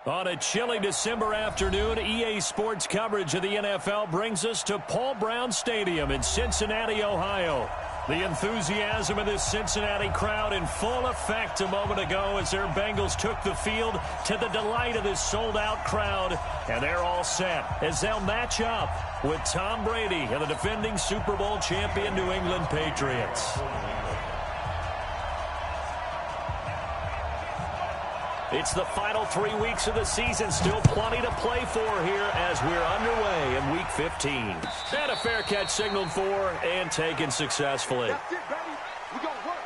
On a chilly December afternoon, EA Sports coverage of the NFL brings us to Paul Brown Stadium in Cincinnati, Ohio. The enthusiasm of this Cincinnati crowd in full effect a moment ago as their Bengals took the field to the delight of this sold-out crowd. And they're all set as they'll match up with Tom Brady and the defending Super Bowl champion New England Patriots. It's the final 3 weeks of the season. Still plenty to play for here as we're underway in Week 15. And a fair catch signaled for and taken successfully. That's it, baby. We gonna work.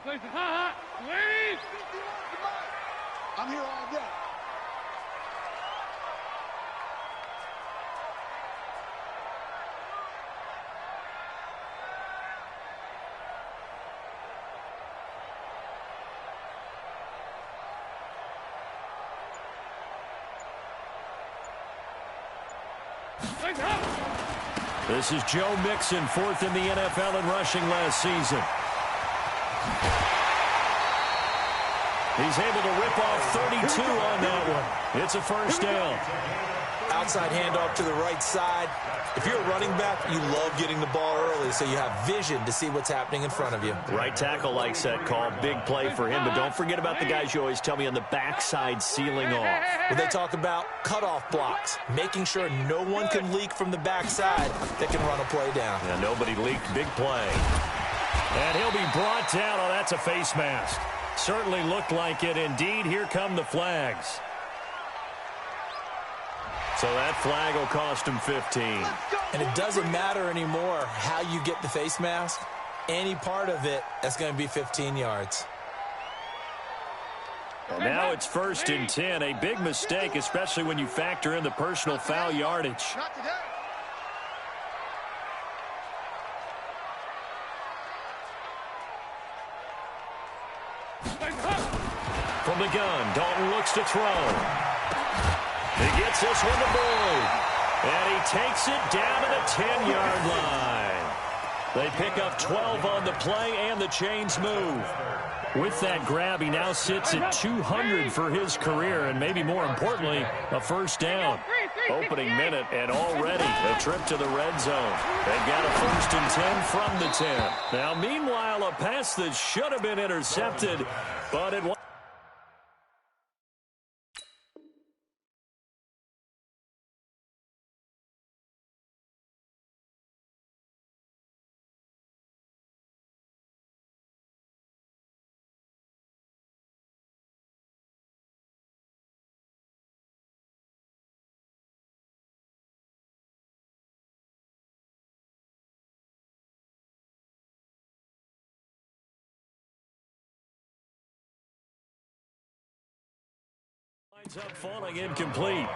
Please. I'm here all day. This is Joe Mixon, fourth in the NFL in rushing last season. He's able to rip off 32 on that one. It's a first down. Outside handoff to the right side. If you're a running back, you love getting the ball early so you have vision to see what's happening in front of you. Right tackle likes that call. Big play for him, but don't forget about the guys you always tell me on the backside sealing off. When they talk about cutoff blocks, making sure no one can leak from the backside that can run a play down. Yeah, nobody leaked. Big play. And he'll be brought down. Oh, that's a face mask. Certainly looked like it. Indeed, here come the flags. So that flag will cost him 15. And it doesn't matter anymore how you get the face mask. Any part of it, that's going to be 15 yards. And now it's 1st and 10. A big mistake, especially when you factor in the personal foul yardage. Not today. From the gun, Dalton looks to throw. He gets this one to Boyd. And he takes it down to the 10-yard line. They pick up 12 on the play, and the chains move. With that grab, he now sits at 200 for his career, and maybe more importantly, a first down. Opening minute, and already a trip to the red zone. They've got a 1st and 10 from the 10. Now, meanwhile, a pass that should have been intercepted, but it was. Lines up, falling incomplete.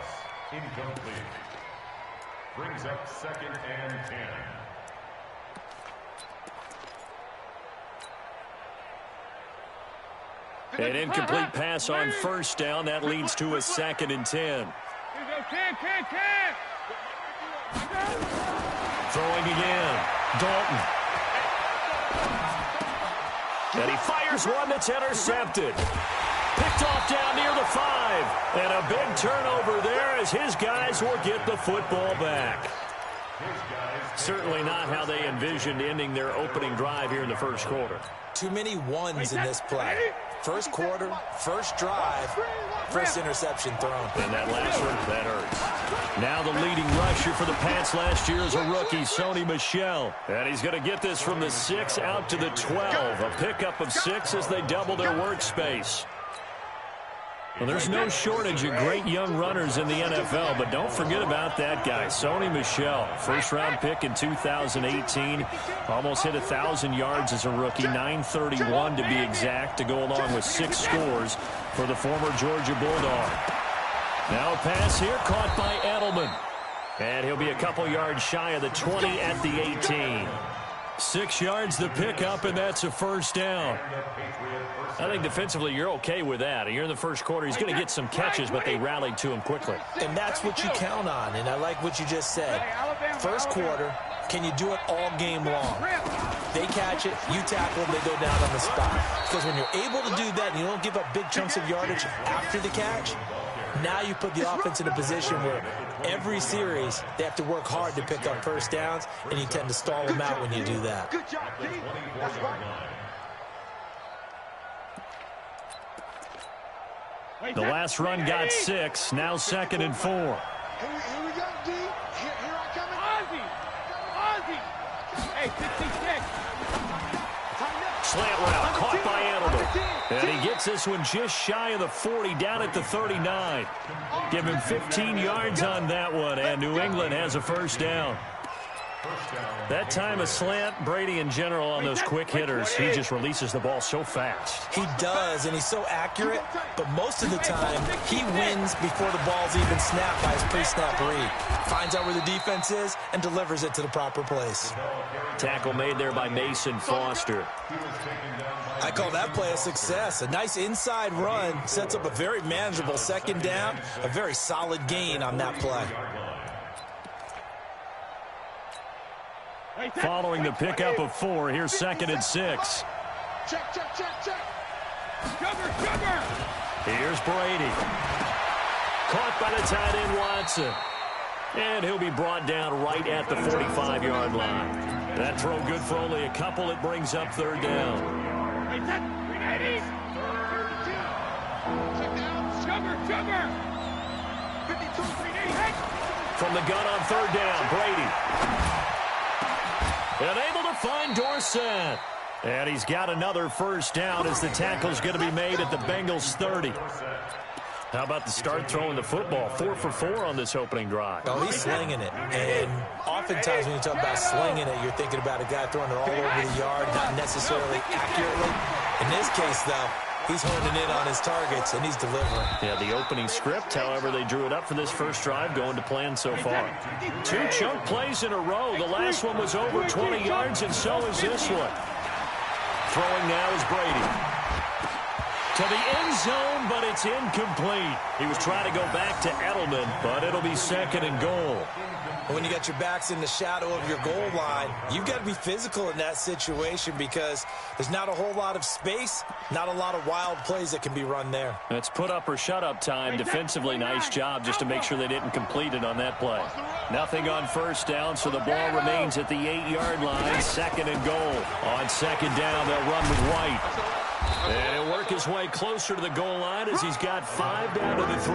Incomplete. Brings up 2nd and 10. An incomplete pass on first down. That leads to a 2nd and 10. Throwing again. Dalton. And he fires one that's intercepted. Picked off down near the 5. And a big turnover there as his guys will get the football back. Certainly not how they envisioned ending their opening drive here in the first quarter. Too many ones in this play. First quarter, first drive, first interception thrown. And that last one, that hurts. Now the leading rusher for the Pats last year is a rookie, Sony Michel. And he's going to get this from the 6 out to the 12. A pickup of 6 as they double their workspace. Well, there's no shortage of great young runners in the NFL, but don't forget about that guy, Sony Michel. First-round pick in 2018. Almost hit 1,000 yards as a rookie, 931 to be exact, to go along with 6 scores for the former Georgia Bulldog. Now a pass here caught by Edelman. And he'll be a couple yards shy of the 20 at the 18. 6 yards the pickup, and that's a first down. I think defensively you're okay with that. You're in the first quarter. He's going to get some catches, but they rallied to him quickly. And that's what you count on, and I like what you just said. First quarter, can you do it all game long? They catch it, you tackle them, they go down on the spot. Because when you're able to do that and you don't give up big chunks of yardage after the catch, now you put the offense in a position where every series they have to work hard to pick up first downs, and you tend to stall them out when you do that. Good job, D. That's right. The last run got 6, now 2nd and 4. Here we go, D. Here I come. Ozzy! Hey, 56. Slant route, caught by Edelman. And he gets this one just shy of the 40, down at the 39. Give him 15 yards on that one, and New England has a first down. That time a slant, Brady in general on those quick hitters, he just releases the ball so fast. He does, and he's so accurate, but most of the time he wins before the ball's even snapped by his pre-snap read. Finds out where the defense is and delivers it to the proper place. Tackle made there by Mason Foster. I call that play a success. A nice inside run sets up a very manageable second down, a very solid gain on that play. Following the pickup of 4, here's 2nd and 6. Check. Sugar! Here's Brady. Caught by the tight end Watson. And he'll be brought down right at the 45-yard line. That throw good for only a couple. It brings up 3rd down. Hey, set! 380! Sugar! 52, 380! From the gun on 3rd down, Brady. And able to find Dorsett. And he's got another first down as the tackle's going to be made at the Bengals 30. How about the start throwing the football? 4 for 4 on this opening drive. Oh, he's slinging it. And oftentimes when you talk about slinging it, you're thinking about a guy throwing it all over the yard, not necessarily accurately. In this case, though, he's honing in on his targets, and he's delivering. Yeah, the opening script, however, they drew it up for this first drive, going to plan so far. 2 chunk plays in a row. The last one was over 20 yards, and so is this one. Throwing now is Brady. To the end zone, but it's incomplete. He was trying to go back to Edelman, but it'll be 2nd and goal. When you got your backs in the shadow of your goal line, you've got to be physical in that situation because there's not a whole lot of space, not a lot of wild plays that can be run there. That's put up or shut up time. Defensively, nice job just to make sure they didn't complete it on that play. Nothing on first down, so the ball remains at the 8-yard line. 2nd and goal. On 2nd down, they'll run with White. And he'll work his way closer to the goal line as he's got 5 down to the 3.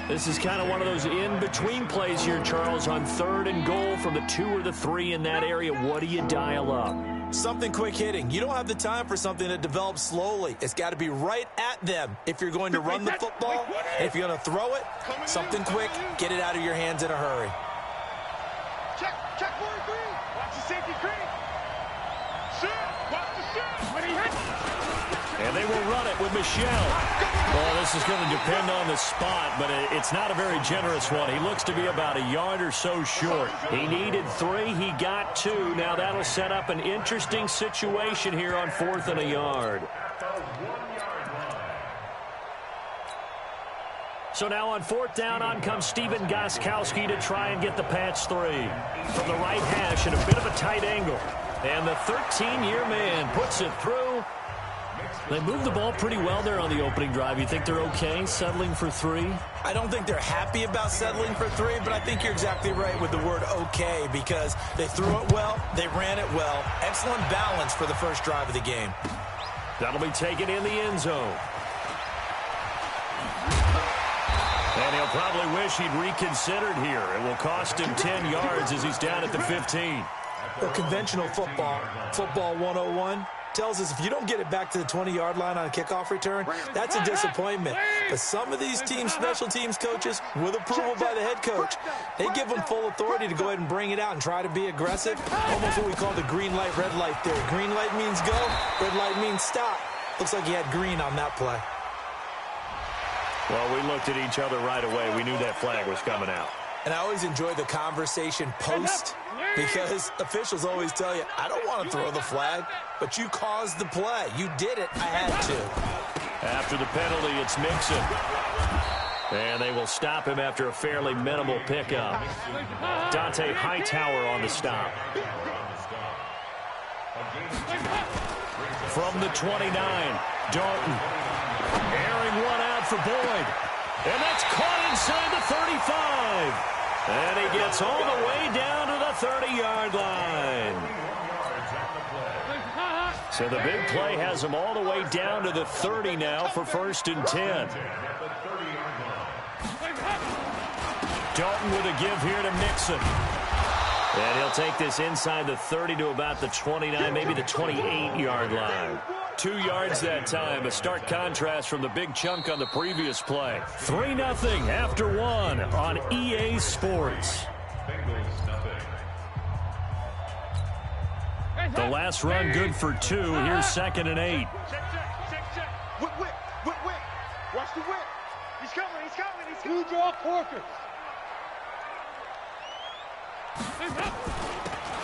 This is kind of one of those in-between plays here, Charles, on 3rd and goal from the 2 or the 3 in that area. What do you dial up? Something quick hitting. You don't have the time for something that develops slowly. It's got to be right at them if you're going to run the football. And if you're going to throw it, something quick, get it out of your hands in a hurry. Check 43. Watch the safety creep. Shoot. Watch the shoot. And they will run it with Michelle. Well, this is going to depend on the spot, but it's not a very generous one. He looks to be about a yard or so short. He needed 3. He got 2. Now that'll set up an interesting situation here on 4th and a yard. So now on 4th down, on comes Stephen Gostkowski to try and get the patch 3. From the right hash at a bit of a tight angle. And the 13-year man puts it through. They moved the ball pretty well there on the opening drive. You think they're okay settling for 3? I don't think they're happy about settling for 3, but I think you're exactly right with the word okay because they threw it well, they ran it well. Excellent balance for the first drive of the game. That'll be taken in the end zone. And he'll probably wish he'd reconsidered here. It will cost him 10 yards as he's down at the 15. Well, conventional football 101, tells us if you don't get it back to the 20-yard line on a kickoff return, that's a disappointment. But some of these team special teams coaches, with approval by the head coach, they give them full authority to go ahead and bring it out and try to be aggressive. Almost what we call the green light, red light theory. Green light means go, red light means stop. Looks like he had green on that play. Well, we looked at each other right away. We knew that flag was coming out. And I always enjoy the conversation post because officials always tell you, I don't want to throw the flag, but you caused the play. You did it. I had to. After the penalty, it's Mixon. And they will stop him after a fairly minimal pickup. Dante Hightower on the stop. From the 29, Dalton. Airing one out for Boyd. And that's caught inside the 35. And he gets all the way down to the 30-yard line. So the big play has him all the way down to the 30 now for 1st and 10. Dalton with a give here to Mixon. And he'll take this inside the 30 to about the 29, maybe the 28-yard line. 2 yards that time, a stark contrast from the big chunk on the previous play. 3-0 after 1 on EA Sports. The last run good for 2. Here's 2nd and 8. Whip. Watch the whip. He's coming. Blue draw quarter.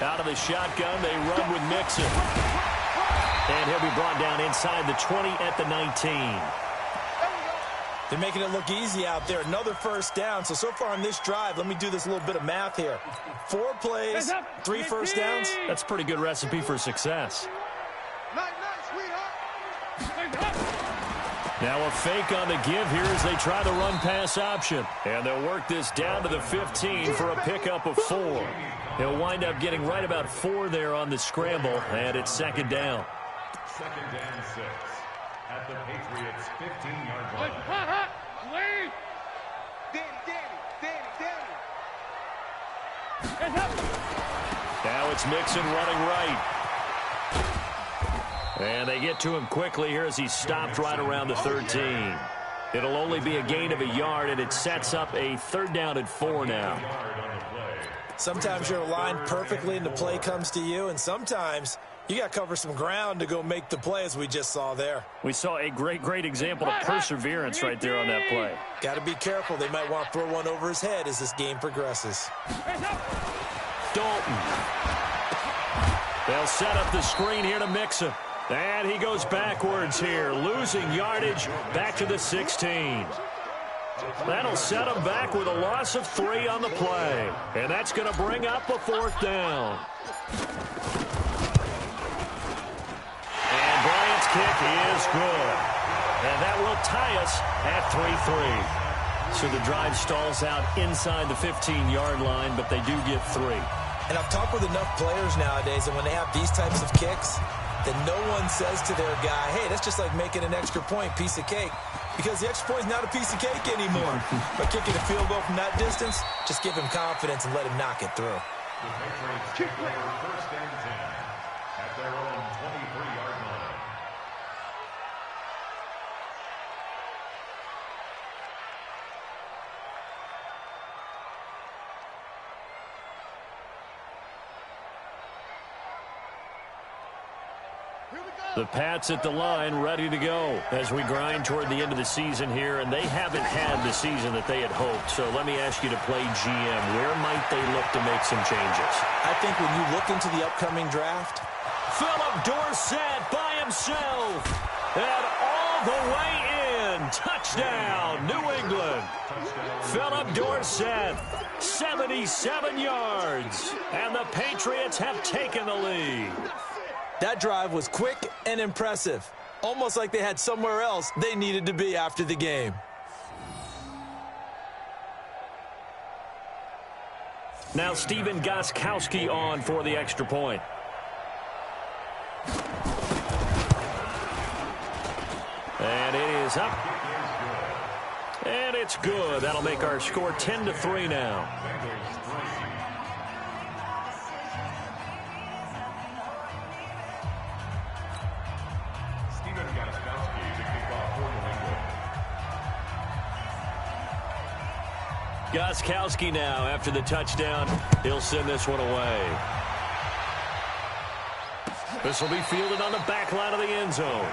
Out of the shotgun, they run with Mixon. And he'll be brought down inside the 20 at the 19. They're making it look easy out there. Another 1st down. So far on this drive, let me do this little bit of math here. 4 plays, 3 1st downs. That's a pretty good recipe for success. Nice, sweetheart. Now a fake on the give here as they try the run-pass option. And they'll work this down to the 15 for a pickup of 4. He'll wind up getting right about 4 there on the scramble, and it's 2nd down. 2nd and 6 at the Patriots' 15-yard line. Danny. Now it's Mixon running right. And they get to him quickly here as he's stopped right around the 13. It'll only be a gain of a yard, and it sets up a 3rd down and 4 now. Sometimes you're aligned perfectly and the play comes to you, and sometimes you got to cover some ground to go make the play, as we just saw there. We saw a great example of perseverance right there on that play. Got to be careful. They might want to throw one over his head as this game progresses. Dalton. They'll set up the screen here to Mixon. And he goes backwards here, losing yardage back to the 16. That'll set him back with a loss of 3 on the play. And that's going to bring up a 4th down. And Bryant's kick is good. And that will tie us at 3-3. So the drive stalls out inside the 15-yard line, but they do get 3. And I've talked with enough players nowadays, and when they have these types of kicks, that no one says to their guy, hey, that's just like making an extra point, piece of cake. Because the extra point is not a piece of cake anymore. By kicking a field goal from that distance, just give him confidence and let him knock it through. The Patriots kick over 1st and 10 at their own 23-yard line. The Pats at the line, ready to go as we grind toward the end of the season here, and they haven't had the season that they had hoped. So let me ask you to play GM. Where might they look to make some changes? I think when you look into the upcoming draft, Philip Dorsett by himself, and all the way in. Touchdown, New England. Philip Dorsett, 77 yards, and the Patriots have taken the lead. that drive was quick and impressive. Almost like they had somewhere else they needed to be after the game. Now Stephen Gostkowski on for the extra point. And it is up. And it's good. That'll make our score 10-3 now. Stephen Gostkowski to kick off for New England. Gostkowski now, after the touchdown, he'll send this one away. This will be fielded on the back line of the end zone.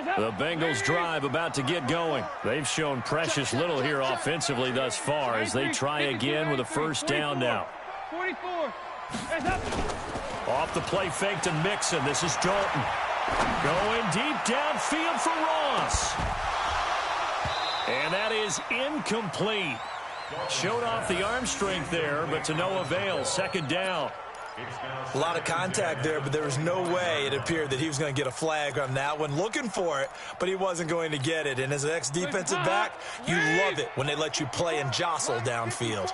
The Bengals drive about to get going. They've shown precious little here offensively thus far as they try again with a first down now. 44. Off the play fake to Mixon. This is Dalton. Going deep downfield for Ross. And that is incomplete. Showed off the arm strength there, but to no avail. Second down. A lot of contact there, but there was no way it appeared that he was going to get a flag on that one. Looking for it, but he wasn't going to get it. And as an ex-defensive back, you love it when they let you play and jostle downfield.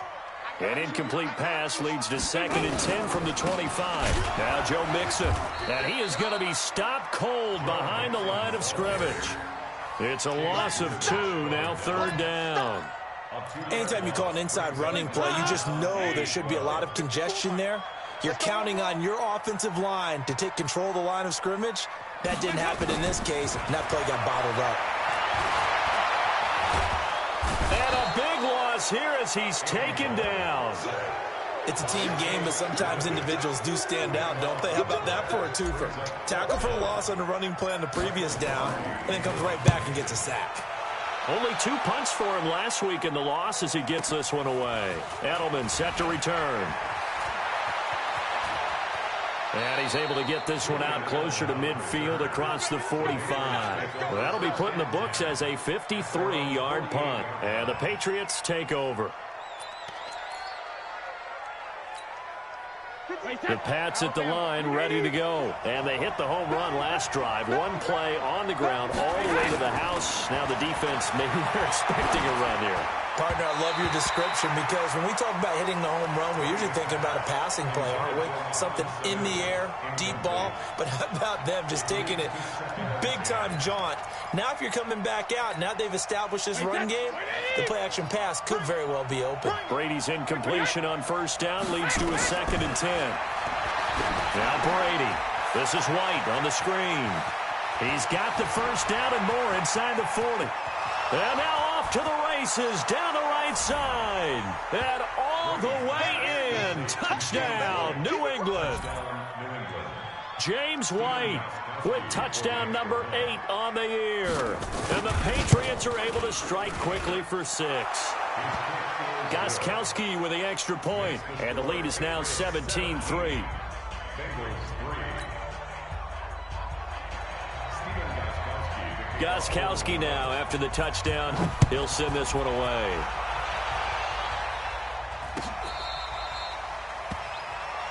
An incomplete pass leads to 2nd and 10 from the 25. Now Joe Mixon. And he is going to be stopped cold behind the line of scrimmage. It's a loss of 2, now 3rd down. Anytime you call an inside running play, you just know there should be a lot of congestion there. You're counting on your offensive line to take control of the line of scrimmage. That didn't happen in this case, and that play got bottled up. And a big loss here as he's taken down. It's a team game, but sometimes individuals do stand out, don't they? How about that for a twofer? Tackle for a loss on the running play on the previous down, and then comes right back and gets a sack. Only 2 punts for him last week in the loss as he gets this one away. Edelman set to return. And he's able to get this one out closer to midfield across the 45. Well, that'll be put in the books as a 53-yard punt. And the Patriots take over. The Pats at the line, ready to go. And they hit the home run last drive. One play on the ground all the way to the house. Now the defense, maybe they're expecting a run here. Partner, I love your description because when we talk about hitting the home run, we're usually thinking about a passing play, aren't we? Something in the air, deep ball. But how about them just taking it big-time jaunt? Now if you're coming back out, now they've established this run game, the play-action pass could very well be open. Brady's incompletion on first down leads to a 2nd and 10. Now Brady. This is White on the screen. He's got the first down and more inside the 40. And now off to the races down the right side. And all the way in. Touchdown, New England. James White with touchdown number 8 on the year. And the Patriots are able to strike quickly for 6. Gostkowski with the extra point. And the lead is now 17-3. Gostkowski now after the touchdown. He'll send this one away.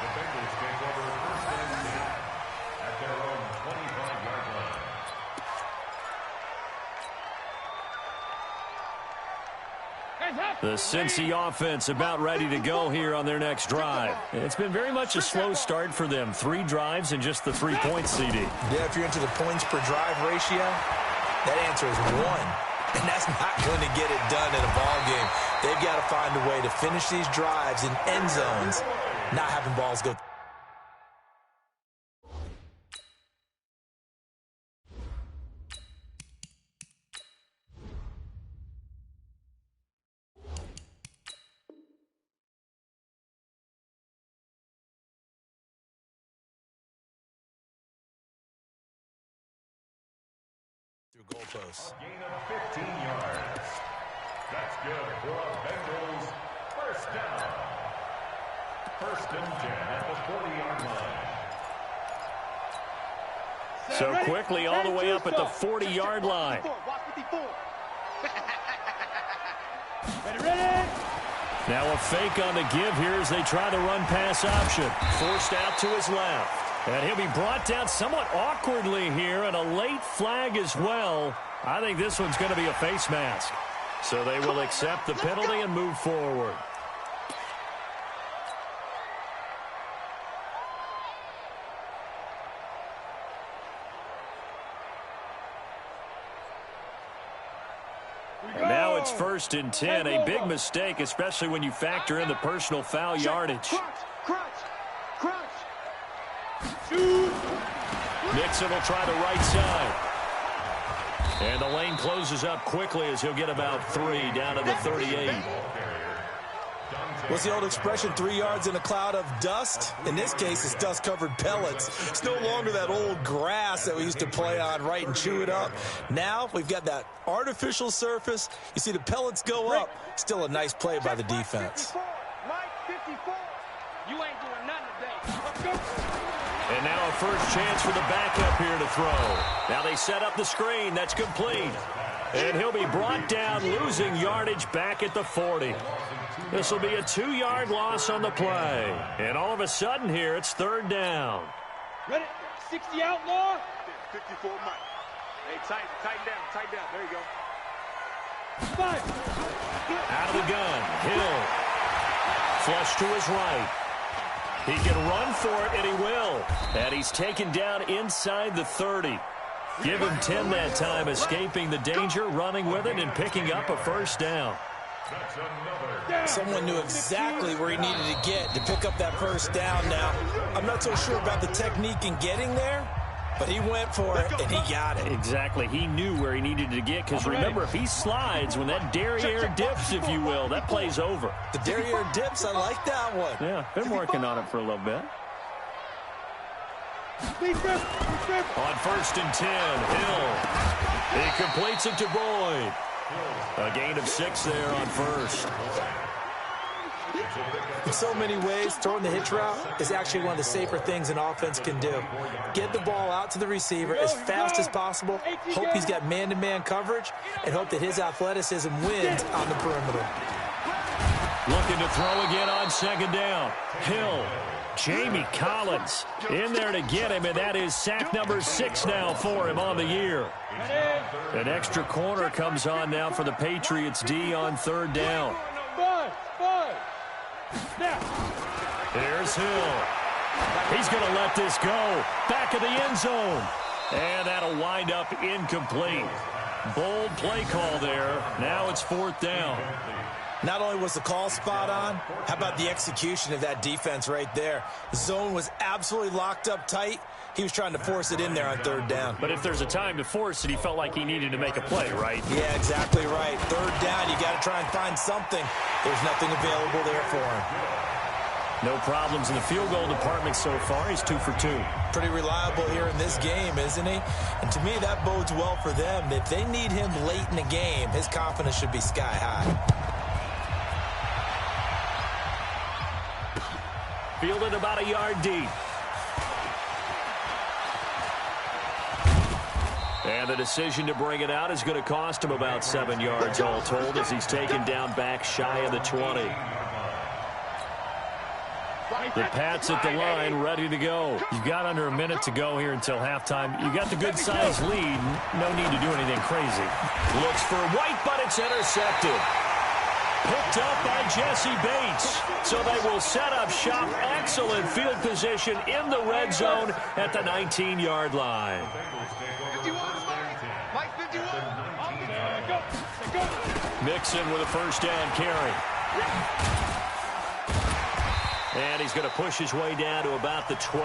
The Bengals take over 1st and 10 at their own 25-yard line. The Cincy offense about ready to go here on their next drive. It's been very much a slow start for them. 3 drives and just the 3 points, CD. Yeah, if you're into the points per drive ratio, that answer is 1. And that's not going to get it done in a ball game. They've got to find a way to finish these drives in end zones, not having balls go. Goalposts. A gain of 15 yards. That's good for a Bengals first down. 1st and 10 at the 40-yard line. So quickly all the way up at the 40-yard line. Now a fake on the give here as they try the run-pass option. Forced out to his left. And he'll be brought down somewhat awkwardly here, and a late flag as well. I think this one's going to be a face mask. So they will accept the penalty and move forward. And now it's 1st and 10. A big mistake, especially when you factor in the personal foul yardage. Nixon will try the right side. And the lane closes up quickly as he'll get about 3 down to the 38. What's the old expression, 3 yards in a cloud of dust? In this case, it's dust-covered pellets. It's no longer that old grass that we used to play on, right, and chew it up. Now we've got that artificial surface. You see the pellets go up. Still a nice play by the defense. Mike 54. You ain't doing nothing today. Let's go. And now a first chance for the backup here to throw. Now they set up the screen. That's complete. And he'll be brought down, losing yardage back at the 40. This will be a 2-yard loss on the play. And all of a sudden here, it's third down. Ready? 60 outlaw. 54 Mike. Hey, tighten down. There you go. 5. Out of the gun, Hill. Flush to his right. He can run for it, and he will. And he's taken down inside the 30. Give him 10 that time, escaping the danger, running with it, and picking up a first down. Someone knew exactly where he needed to get to pick up that first down now. I'm not so sure about the technique in getting there, but he went for it, and he got it. Exactly. He knew where he needed to get, because remember, if he slides, when that derriere dips, if you will, that play's over. The derriere dips, I like that one. Yeah, been working on it for a little bit. On 1st and 10, Hill. He completes it to Boyd. A gain of 6 there on first. In so many ways, throwing the hitch route is actually one of the safer things an offense can do. Get the ball out to the receiver as fast as possible, hope he's got man-to-man coverage, and hope that his athleticism wins on the perimeter. Looking to throw again on 2nd down. Hill. Jamie Collins in there to get him, and that is sack number 6 now for him on the year. An extra corner comes on now for the Patriots D on 3rd down. 5. Snap. Here's Hill. He's going to let this go. Back of the end zone. And that'll wind up incomplete. Bold play call there. Now it's 4th down. Not only was the call spot on, how about the execution of that defense right there? The zone was absolutely locked up tight. He was trying to force it in there on 3rd down. But if there's a time to force it, he felt like he needed to make a play, right? Yeah, exactly right. 3rd down, you got to try and find something. There's nothing available there for him. No problems in the field goal department so far. He's 2 for 2. Pretty reliable here in this game, isn't he? And to me, that bodes well for them. If they need him late in the game, his confidence should be sky high. Fielded about a yard deep. And the decision to bring it out is going to cost him about 7 yards all told as he's taken down back shy of the 20. The Pats at the line, ready to go. You've got under a minute to go here until halftime. You've got the good-sized lead. No need to do anything crazy. Looks for White, but it's intercepted. Picked up by Jesse Bates. So they will set up shop. Excellent field position in the red zone at the 19-yard line. 51, Mike 51. Mixon with a first down carry. And he's going to push his way down to about the 12.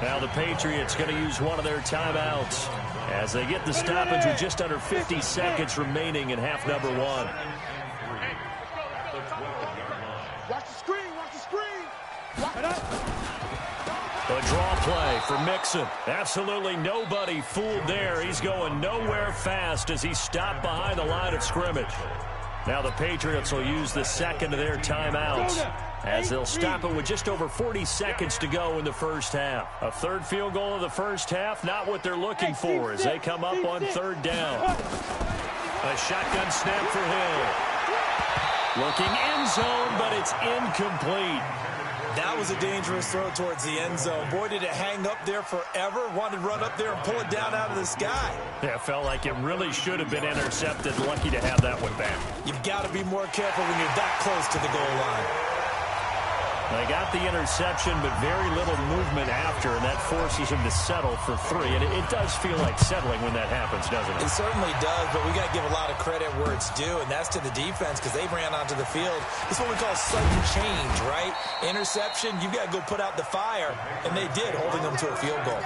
Now the Patriots going to use one of their timeouts as they get the stoppage with just under 50 seconds remaining in half number 1. Watch the screen. A draw play for Mixon. Absolutely nobody fooled there. He's going nowhere fast as he stopped behind the line of scrimmage. Now the Patriots will use the second of their timeouts as they'll stop it with just over 40 seconds to go in the first half. A third field goal of the first half, not what they're looking for as they come up on 3rd down. A shotgun snap for Hill. Looking end zone, but it's incomplete. That was a dangerous throw towards the end zone. Boy, did it hang up there forever. Wanted to run up there and pull it down out of the sky. Yeah, felt like it really should have been intercepted. Lucky to have that one back. You've got to be more careful when you're that close to the goal line. They got the interception, but very little movement after, and that forces him to settle for 3. And it does feel like settling when that happens, doesn't it? It certainly does, but we got to give a lot of credit where it's due, and that's to the defense because they ran onto the field. It's what we call sudden change, right? Interception, you've got to go put out the fire, and they did, holding them to a field goal.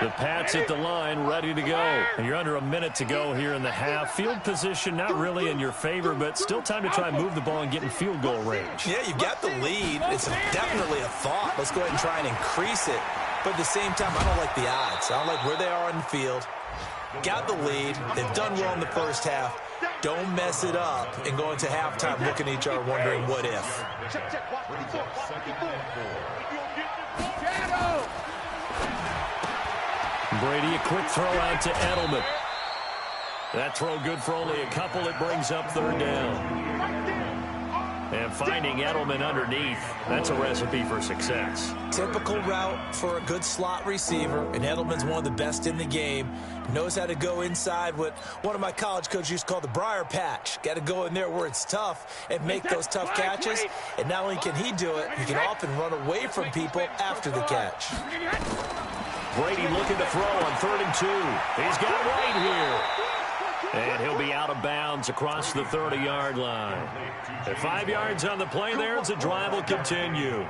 The Pats at the line, ready to go. And you're under a minute to go here in the half. Field position not really in your favor, but still time to try and move the ball and get in field goal range. Yeah, you've got the lead. It's definitely a thought. Let's go ahead and try and increase it. But at the same time, I don't like the odds. I don't like where they are on the field. Got the lead. They've done well in the first half. Don't mess it up and go into halftime looking at each other wondering what if. Brady, a quick throw out to Edelman. That throw good for only a couple. It brings up third down. And finding Edelman underneath, that's a recipe for success. Typical route for a good slot receiver, and Edelman's one of the best in the game. Knows how to go inside what one of my college coaches used to call the briar patch. Got to go in there where it's tough and make those tough catches. And not only can he do it, he can often run away from people after the catch. Brady looking to throw on 3rd and 2. He's got White here. And he'll be out of bounds across the 30-yard line. At 5 yards on the play there, the drive will continue.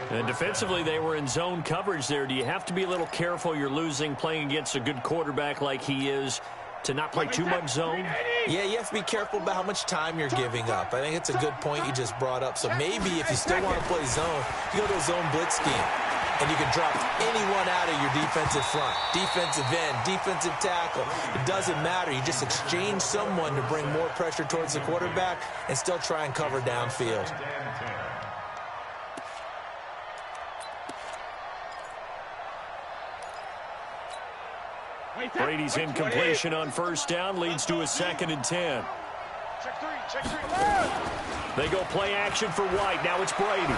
And defensively, they were in zone coverage there. Do you have to be a little careful you're losing playing against a good quarterback like he is to not play too much zone? Yeah, you have to be careful about how much time you're giving up. I think it's a good point you just brought up. So maybe if you still want to play zone, you go to a zone blitz scheme. And you can drop anyone out of your defensive front, defensive end, defensive tackle. It doesn't matter. You just exchange someone to bring more pressure towards the quarterback and still try and cover downfield. Brady's incompletion on 1st down leads to a 2nd and 10. Check three. They go play action for White. Now it's Brady.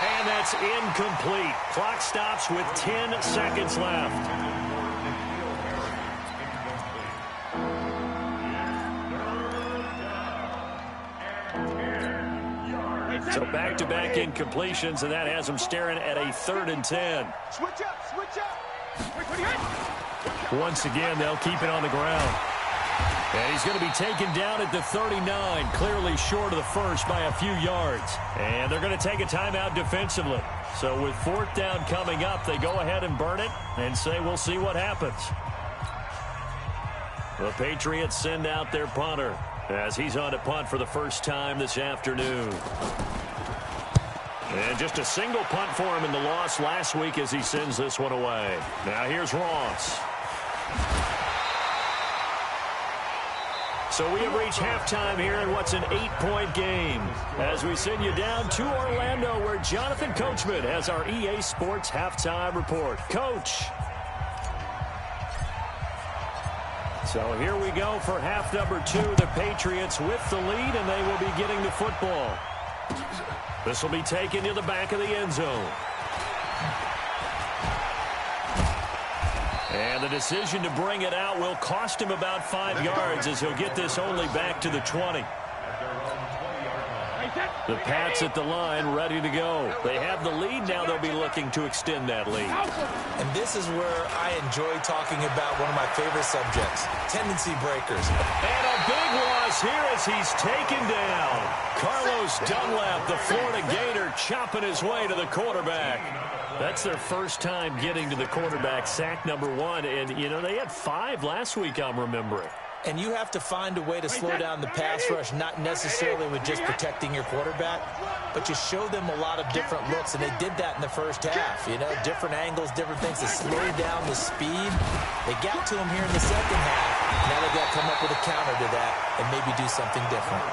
And that's incomplete. Clock stops with 10 seconds left. So back-to-back incompletions, and that has him staring at a 3rd and 10. Switch up. Once again, they'll keep it on the ground. And he's going to be taken down at the 39, clearly short of the first by a few yards. And they're going to take a timeout defensively. So with 4th down coming up, they go ahead and burn it and say we'll see what happens. The Patriots send out their punter as he's on to punt for the first time this afternoon. And just a single punt for him in the loss last week as he sends this one away. Now here's Ross. So we have reached halftime here in what's an 8-point game as we send you down to Orlando where Jonathan Coachman has our EA Sports halftime report. Coach. So here we go for half number 2. The Patriots with the lead, and they will be getting the football. This will be taken to the back of the end zone. And the decision to bring it out will cost him about 5 yards as he'll get this only back to the 20. The Pats at the line ready to go. They have the lead now. They'll be looking to extend that lead. And this is where I enjoy talking about one of my favorite subjects, tendency breakers. And a big loss here as he's taken down. Carlos Dunlap, the Florida Gator, chopping his way to the quarterback. That's their first time getting to the quarterback, sack number 1. And, you know, they had 5 last week, I'm remembering. And you have to find a way to slow down the pass rush, not necessarily with just protecting your quarterback, but you show them a lot of different looks, and they did that in the first half. You know, different angles, different things to slow down the speed. They got to him here in the second half. Now they've got to come up with a counter to that and maybe do something different.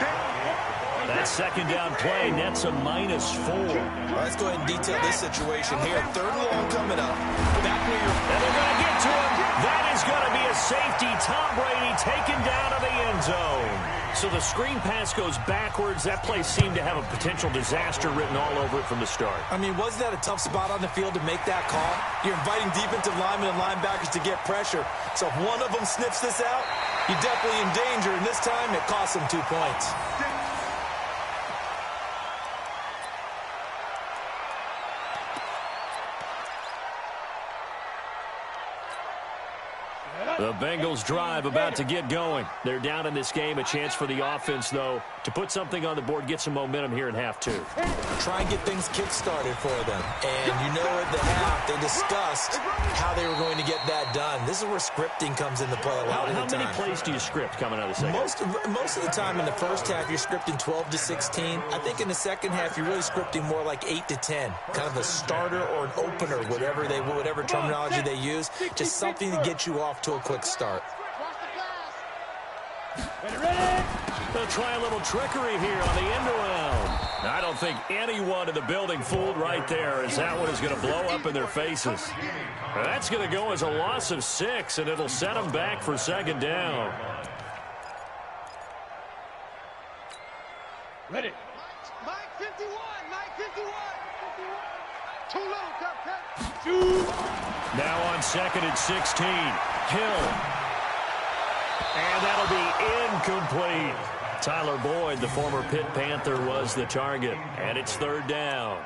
That second down play nets a -4. Well, let's go ahead and detail this situation here. 3rd and long coming up. Back where you're... And they're going to get to him. That is going to be a safety. Tom Brady taken down to the end zone. So the screen pass goes backwards. That play seemed to have a potential disaster written all over it from the start. I mean, wasn't that a tough spot on the field to make that call? You're inviting defensive linemen and linebackers to get pressure. So if one of them sniffs this out, you're definitely in danger. And this time, it costs them 2 points. The Bengals drive about to get going. They're down in this game. A chance for the offense, though, to put something on the board, get some momentum here in half two. Try and get things kick-started for them. And you know at the half, they discussed how they were going to get that done. This is where scripting comes into play a lot of the time. How many plays do you script coming out of the second? Most of the time in the first half, you're scripting 12 to 16. I think in the second half, you're really scripting more like 8 to 10. Kind of a starter or an opener, whatever terminology they use. Just something to get you off to a quick start. They'll try a little trickery here on the end around. I don't think anyone in the building fooled right there, as that one is going to blow up in their faces. That's going to go as a loss of 6, and it'll set them back for second down. Ready. Mike 51. Mike 51. Too low, Cupcake. Shoot. Now on second and 16. Hill. And that'll be incomplete. Tyler Boyd, the former Pitt Panther, was the target. And it's third down.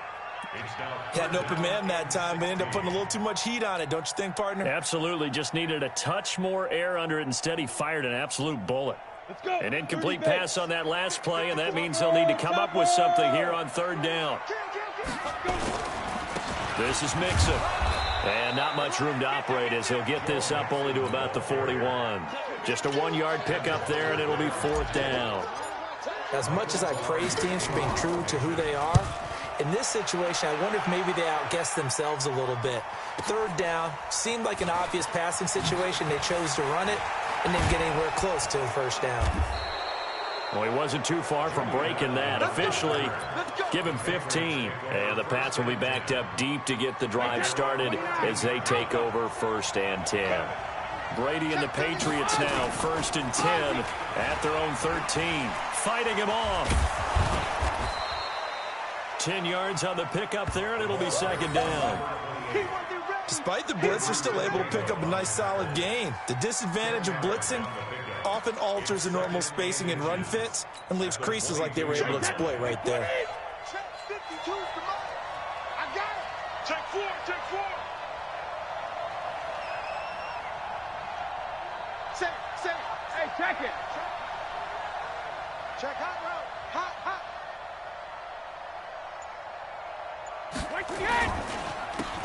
Had an open man that time, but ended up putting a little too much heat on it, don't you think, partner? Absolutely. Just needed a touch more air under it. Instead, he fired an absolute bullet. Let's go. An incomplete pass on that last play, and that means they'll need to come up with something here on third down. This is Mixon. And not much room to operate as he'll get this up only to about the 41. Just a 1-yard pickup there, and it'll be fourth down. As much as I praise teams for being true to who they are, in this situation, I wonder if maybe they outguessed themselves a little bit. Third down seemed like an obvious passing situation. They chose to run it and didn't get anywhere close to the first down. Well, he wasn't too far from breaking that. Officially, give him 15. And the Pats will be backed up deep to get the drive started as they take over first and 10. Brady and the Patriots now first and 10 at their own 13. Fighting him off. 10 yards on the pickup there, and it'll be second down. Despite the blitz, they're still able to pick up a nice solid gain. The disadvantage of blitzing often alters the normal spacing and run fits and leaves creases like they were able to exploit right there. Check 52's the mark. I got it. Check 4. Check 4. Say. Hey, check it. Check hot route. Hot. Wait again.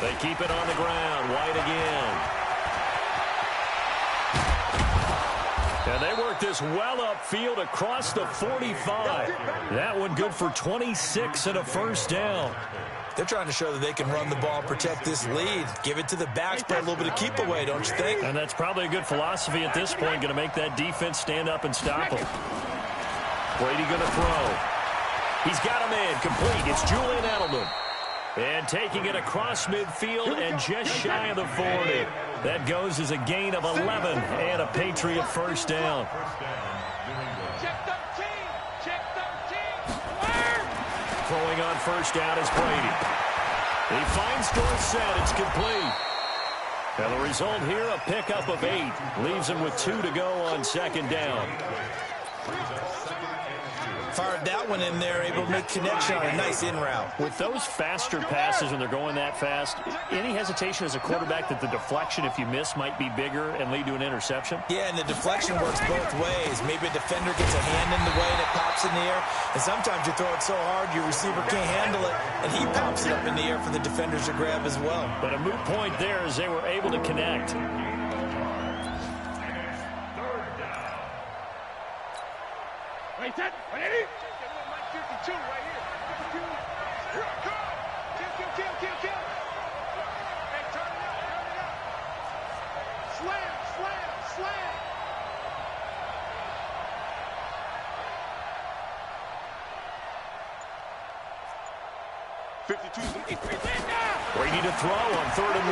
They keep it on the ground. White again. And they work this well upfield across the 45. That one good for 26 and a first down. They're trying to show that they can run the ball, protect this lead, give it to the backs, play a little bit of keep away, don't you think? And that's probably a good philosophy at this point, going to make that defense stand up and stop them. Brady going to throw. He's got a man complete. It's Julian Edelman. And taking it across midfield and just shy of the 40. That goes as a gain of 11 and a Patriot first down. Check 13. Check 13. Throwing on first down is Brady. He finds Dorsett. It's complete. And the result here, a pickup of 8. Leaves him with 2 to go on second down. Fired that one in there, able to make connection on a nice in route. With those faster passes when they're going that fast, any hesitation as a quarterback that the deflection, if you miss, might be bigger and lead to an interception? Yeah, and the deflection works both ways. Maybe a defender gets a hand in the way and it pops in the air. And sometimes you throw it so hard your receiver can't handle it, and he pops it up in the air for the defenders to grab as well. But a moot point there as they were able to connect. Wait, set. Ready? Mike 52 right here. 52. Here I come. Kill. Hey, turn it out. Slam. 52. Brady to throw on 3rd and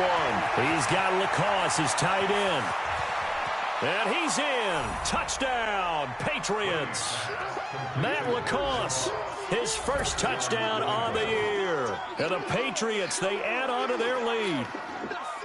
1. He's got Lacoste, his tight end. And he's in. Touchdown, Patriots. Matt Lacoste, his first touchdown on the year. And the Patriots, they add on to their lead.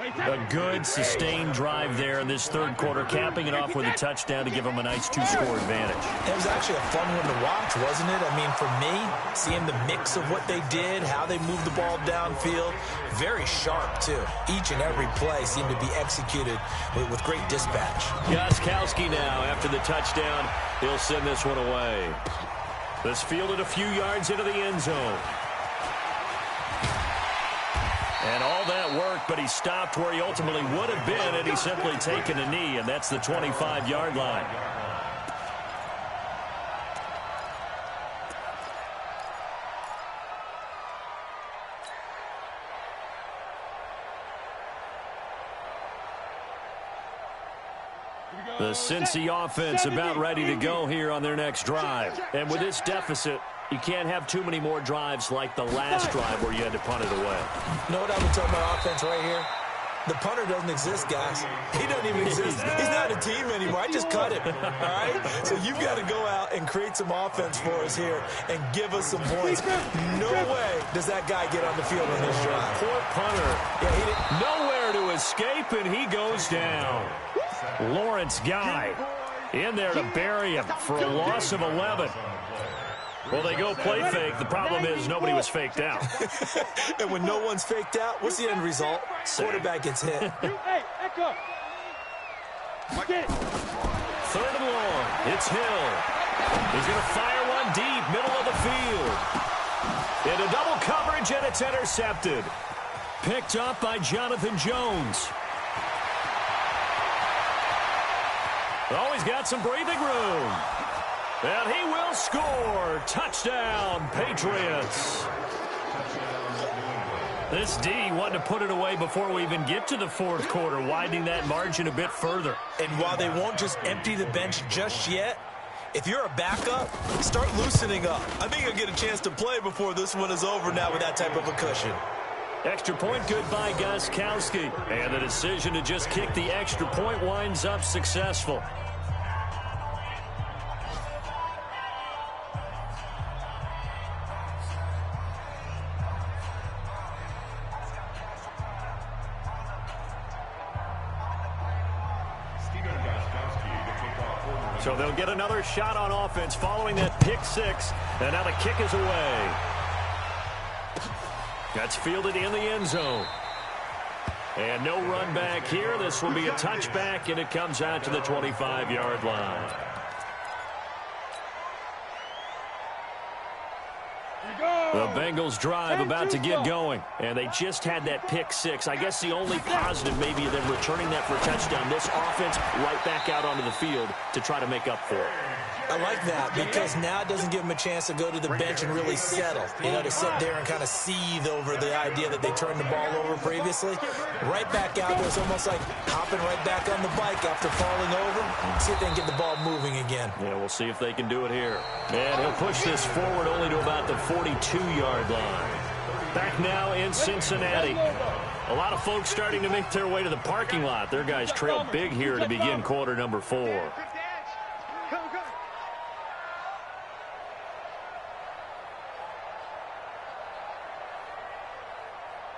A good, sustained drive there in this third quarter, capping it off with a touchdown to give them a nice 2-score advantage. It was actually a fun one to watch, wasn't it? I mean, for me, seeing the mix of what they did, how they moved the ball downfield, very sharp, too. Each and every play seemed to be executed with great dispatch. Gostkowski now, after the touchdown, he'll send this one away. This fielded a few yards into the end zone. And all that work, but he stopped where he ultimately would have been had he simply taken a knee, and that's the 25-yard line. The Cincy offense about ready to go here on their next drive. And with this deficit, you can't have too many more drives like the last drive where you had to punt it away. You know what I've been talking about offense right here? The punter doesn't exist, guys. He doesn't even exist. He's not a team anymore. I just cut him, all right? So you've got to go out and create some offense for us here and give us some points. No way does that guy get on the field on this drive. Poor punter. Yeah, he didn't. Nowhere to escape, and he goes down. Lawrence Guy in there to bury him for a loss of 11. Well, they go play fake. The problem is nobody was faked out. And when no one's faked out, what's the end result? Quarterback gets hit. Hey, echo. Get it. 3rd and long. It's Hill. He's going to fire one deep, middle of the field. Into double coverage, and it's intercepted. Picked up by Jonathan Jones. Oh, he's got some breathing room. And he will score. Touchdown, Patriots. This D wanted to put it away before we even get to the 4th quarter, widening that margin a bit further. And while they won't just empty the bench just yet, if you're a backup, start loosening up. I think you'll get a chance to play before this one is over now with that type of a cushion. Extra point good by Gostkowski. And the decision to just kick the extra point winds up successful. So they'll get another shot on offense following that pick 6. And now the kick is away. That's fielded in the end zone. And no run back here. This will be a touchback, and it comes out to the 25-yard line. The Bengals drive about to get going, and they just had that pick 6. I guess the only positive maybe of them returning that for a touchdown. This offense right back out onto the field to try to make up for it. I like that because now it doesn't give them a chance to go to the bench and really settle. You know, to sit there and kind of seethe over the idea that they turned the ball over previously. Right back out there, it's almost like hopping right back on the bike after falling over. See if they can get the ball moving again. Yeah, we'll see if they can do it here. And he'll push this forward only to about the 42-yard line. Back now in Cincinnati. A lot of folks starting to make their way to the parking lot. Their guys trail big here to begin quarter number 4.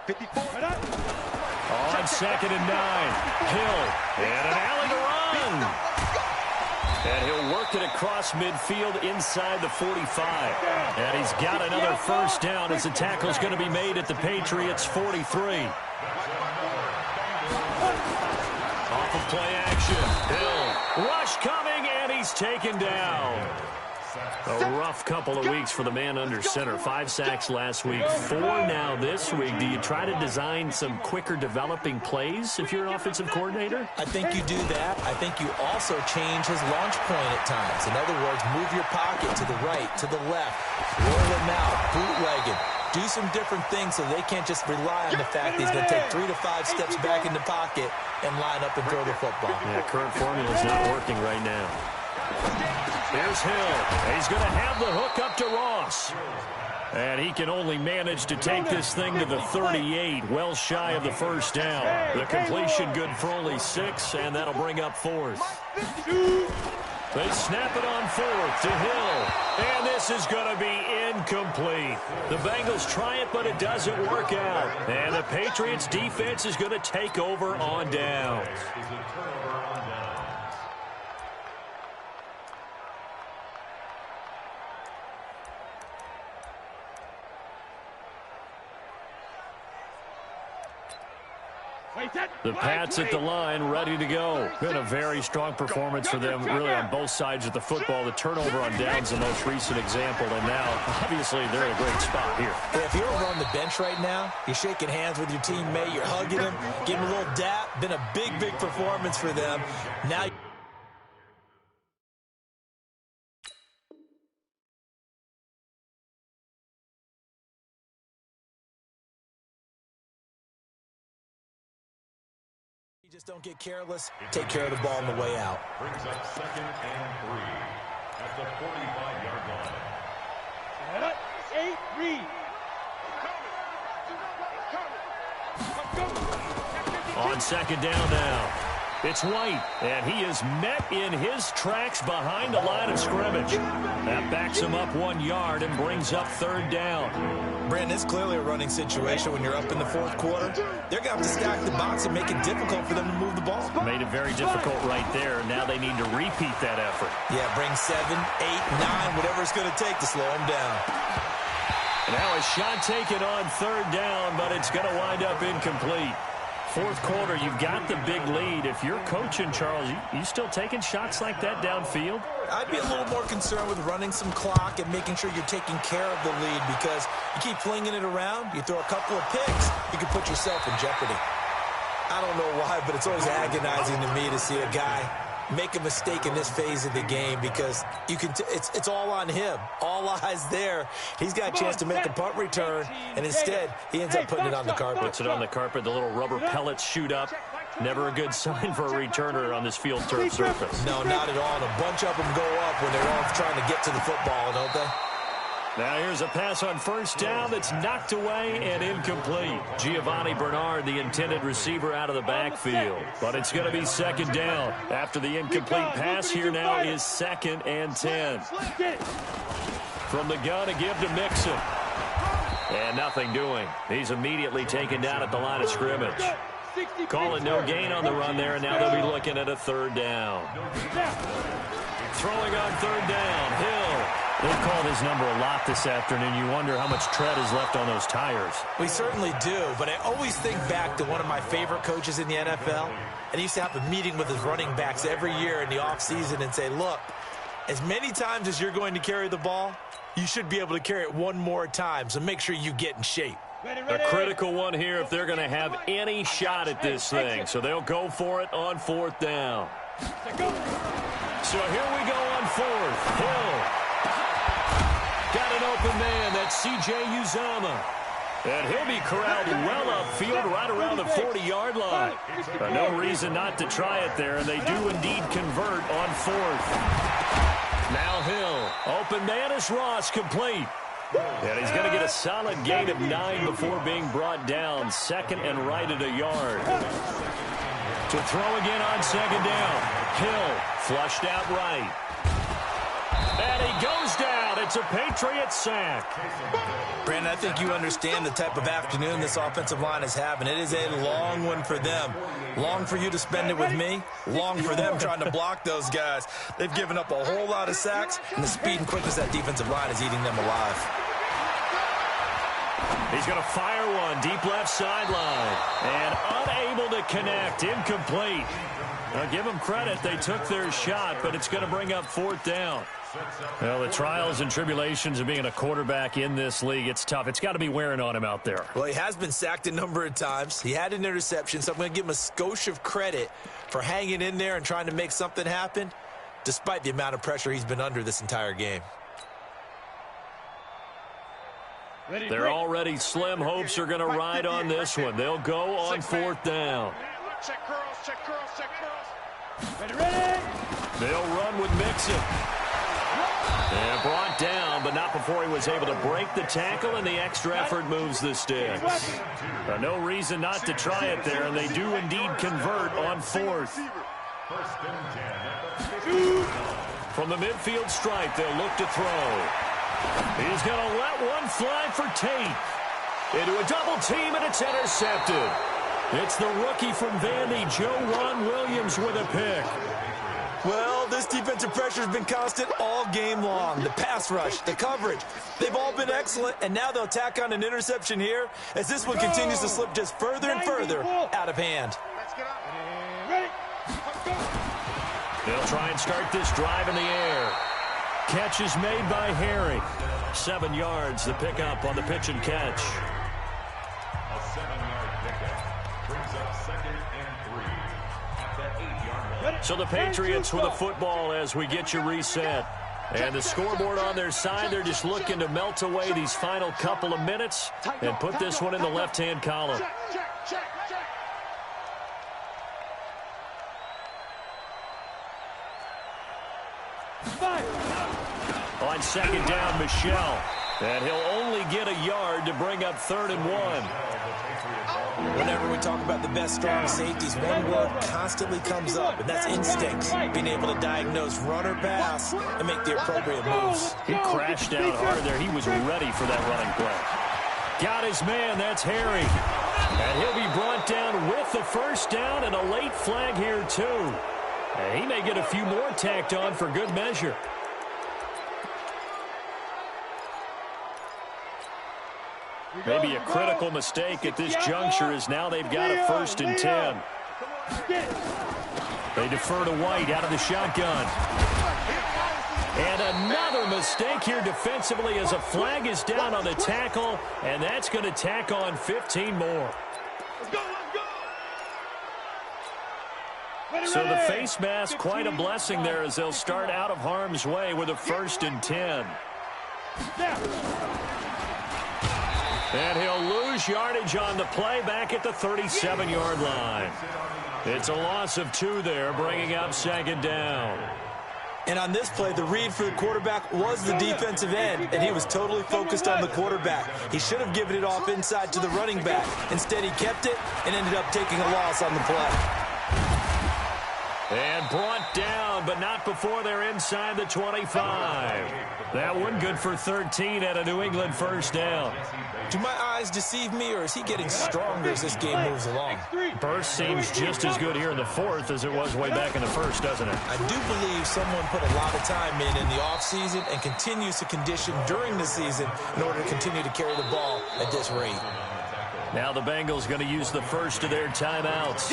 On 2nd and 9. Hill. And an alley to run. And he'll work it across midfield inside the 45. And he's got another first down as the tackle's going to be made at the Patriots' 43. Off of play action. Hill. Rush coming, and he's taken down. A rough couple of weeks for the man under center. 5 sacks last week, 4 now this week. Do you try to design some quicker developing plays if you're an offensive coordinator? I think you do that. I think you also change his launch point at times. In other words, move your pocket to the right, to the left, roll him out, bootleg him. Do some different things so they can't just rely on the fact that he's going to take 3 to 5 steps back in the pocket and line up and throw the football. Yeah, current formula is not working right now. Here's Hill. He's going to have the hook up to Ross. And he can only manage to take this thing to the 38, well shy of the first down. The completion good for only 6, and that'll bring up 4th. They snap it on 4th to Hill. And this is going to be incomplete. The Bengals try it, but it doesn't work out. And the Patriots defense is going to take over on downs. The Pats at the line, ready to go. Been a very strong performance for them, really on both sides of the football. The turnover on downs, the most recent example, and now, obviously, they're in a great spot here. Yeah, if you're over on the bench right now, you're shaking hands with your teammate, you're hugging him, giving him a little dap. Been a big, big performance for them. Now, just don't get careless. Take care of the ball on the way out. Brings up 2nd and 3 at the 45-yard line. 8, read. On 2nd down now. It's White, and he is met in his tracks behind the line of scrimmage. That backs him up 1 yard and brings up 3rd down. Brandon, it's clearly a running situation when you're up in the 4th quarter. They're going to have to stack the box and make it difficult for them to move the ball. Made it very difficult right there. Now they need to repeat that effort. Yeah, bring 7, 8, 9, whatever it's going to take to slow them down. Now a shot taken on 3rd down, but it's going to wind up incomplete. 4th quarter, you've got the big lead. If you're coaching, Charles, you still taking shots like that downfield? I'd be a little more concerned with running some clock and making sure you're taking care of the lead, because you keep flinging it around, you throw a couple of picks, you can put yourself in jeopardy. I don't know why, but it's always agonizing to me to see a guy make a mistake in this phase of the game, because you can it's all on him. All eyes there. He's got a chance to make a punt return, and instead he ends up putting it on the carpet. Puts it on the carpet. The little rubber pellets shoot up. Never a good sign for a returner on this field turf surface. No, not at all. And a bunch of them go up when they're all trying to get to the football, don't they? Now here's a pass on 1st down that's knocked away and incomplete. Giovanni Bernard, the intended receiver, out of the backfield. But it's going to be 2nd down. After the incomplete pass, here now is 2nd and 10. From the gun, a give to Mixon. And nothing doing. He's immediately taken down at the line of scrimmage. Calling no gain on the run there, and now they'll be looking at a 3rd down. Throwing on 3rd down, Hill. They've called his number a lot this afternoon. You wonder how much tread is left on those tires. We certainly do, but I always think back to one of my favorite coaches in the NFL, and he used to have a meeting with his running backs every year in the offseason and say, look, as many times as you're going to carry the ball, you should be able to carry it one more time, so make sure you get in shape. A critical one here if they're going to have any shot at this thing. So they'll go for it on 4th down. So here we go on 4th. Hill. Got an open man. That's C.J. Uzomah. And he'll be corralled well upfield right around the 40-yard line. No reason not to try it there, and they do indeed convert on 4th. Now Hill. Open man is Ross, complete. And he's going to get a solid gain of 9 before being brought down. 2nd and right at a yard. To throw again on 2nd down. Hill flushed out right. And he goes down. It's a Patriot sack. Brandon, I think you understand the type of afternoon this offensive line is having. It is a long one for them. Long for you to spend it with me. Long for them trying to block those guys. They've given up a whole lot of sacks, and the speed and quickness of that defensive line is eating them alive. He's going to fire one deep left sideline. And unable to connect. Incomplete. Now, give them credit. They took their shot, but it's going to bring up 4th down. Well, the trials and tribulations of being a quarterback in this league, it's tough. It's got to be wearing on him out there. Well, he has been sacked a number of times. He had an interception, so I'm going to give him a skosh of credit for hanging in there and trying to make something happen, despite the amount of pressure he's been under this entire game. They're already slim hopes are going to ride on this one. They'll go on 4th down. Check curls, check curls, check curls. Ready? They'll run with Mixon. And brought down, but not before he was able to break the tackle, and the extra effort moves the sticks. No reason not to try it there, and they do indeed convert on 4th. From the midfield stripe, they'll look to throw. He's going to let one fly for Tate. Into a double team, and it's intercepted. It's the rookie from Vandy, Joe Ron Williams, with a pick. Well, this defensive pressure has been constant all game long. The pass rush, the coverage, they've all been excellent, and now they'll tack on an interception here as this one continues to slip just further and further out of hand. Let's get up. Ready? They'll try and start this drive in the air. Catch is made by Harry. 7 yards, the pickup on the pitch and catch. A 7-yard pickup brings up 2nd and 3 at the 8-yard line. So the Patriots with a football as we get you reset. And the scoreboard on their side, they're just looking to melt away these final couple of minutes and put this one in the left-hand column. Check, check, check, check. On 2nd down, Michel. And he'll only get a yard to bring up 3rd and 1. Whenever we talk about the best strong safeties, one word constantly comes up, and that's instinct. Being able to diagnose run or pass and make the appropriate moves. He crashed out hard there. He was ready for that running play. Got his man. That's Harry. And he'll be brought down with the first down and a late flag here, too. And he may get a few more tacked on for good measure. Maybe a critical mistake at this juncture is now they've got a 1st and 10. They defer to White out of the shotgun. And another mistake here defensively as a flag is down on the tackle, and that's going to tack on 15 more. So the face mask, quite a blessing there as they'll start out of harm's way with a 1st and 10. And he'll lose yardage on the play back at the 37-yard line. It's a loss of 2 there, bringing up 2nd down. And on this play, the read for the quarterback was the defensive end, and he was totally focused on the quarterback. He should have given it off inside to the running back. Instead, he kept it and ended up taking a loss on the play. And brought down, but not before they're inside the 25. That one good for 13 at a New England 1st down. Do my eyes deceive me, or is he getting stronger as this game moves along? Burst seems just as good here in the 4th as it was way back in the 1st, doesn't it? I do believe someone put a lot of time in the offseason and continues to condition during the season in order to continue to carry the ball at this rate. Now the Bengals going to use the first of their timeouts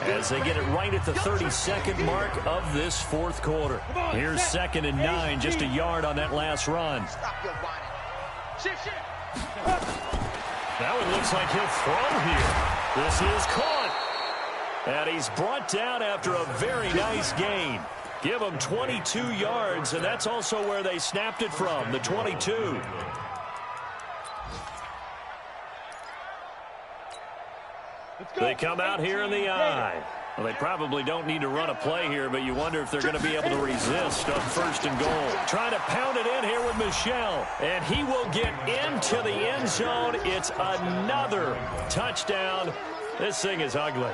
as they get it right at the 32nd mark of this 4th quarter. Here's 2nd and 9, just a yard on that last run. Stop your whining. Shift, shift. That one looks like he'll throw here. This is caught. And he's brought down after a very nice gain. Give him 22 yards, and that's also where they snapped it from, the 22. They come out here in the eye. Well, they probably don't need to run a play here, but you wonder if they're going to be able to resist on 1st and goal. Trying to pound it in here with Michel, and he will get into the end zone. It's another touchdown. This thing is ugly.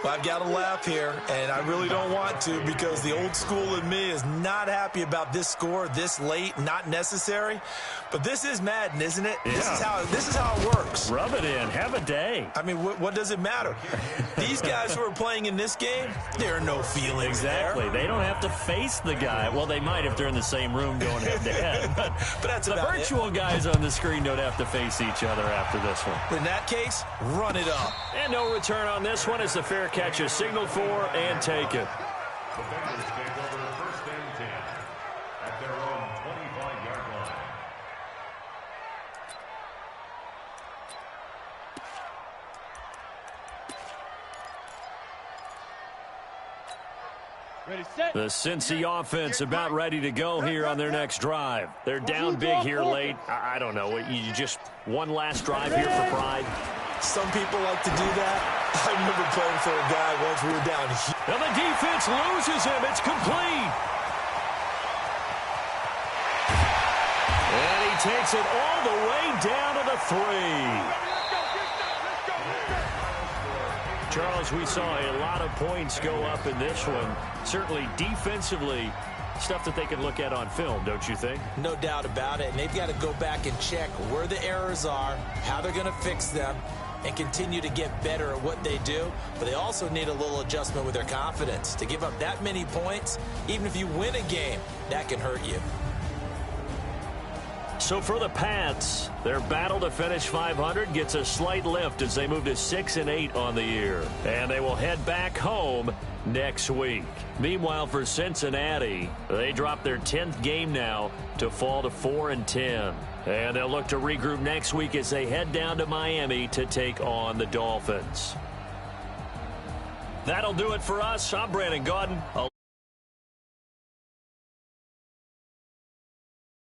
Well, I've got to laugh here, and I really don't want to because the old school in me is not happy about this score this late, not necessary. But this is Madden, isn't it? Yeah. This is how it works. Rub it in. Have a day. I mean, what does it matter? These guys who are playing in this game, there are no feelings Exactly. there. They don't have to face the guy. Well, they might if they're in the same room going head-to-head. But that's the about virtual guys on the screen don't have to face each other after this one. In that case, run it up. And no return on this one as the fair catch is signaled for and taken. The Bengals take over 1st and 10 at their own 25-yard line. Ready, set. The Cincy offense about ready to go here on their next drive. They're down big here late. I don't know. You just one last drive here for pride. Some people like to do that. I remember playing for a guy once we were down here. And the defense loses him. It's complete. And he takes it all the way down to the 3. Charles, we saw a lot of points go up in this one. Certainly defensively, stuff that they can look at on film, don't you think? No doubt about it. And they've got to go back and check where the errors are, how they're going to fix them. and continue to get better at what they do, but they also need a little adjustment with their confidence. To give up that many points, even if you win a game, that can hurt you. So for the Pats, their battle to finish 500 gets a slight lift as they move to 6-8 on the year. And they will head back home next week. Meanwhile, for Cincinnati, they drop their 10th game now to fall to 4-10. And they'll look to regroup next week as they head down to Miami to take on the Dolphins. That'll do it for us. I'm Brandon Gaudin.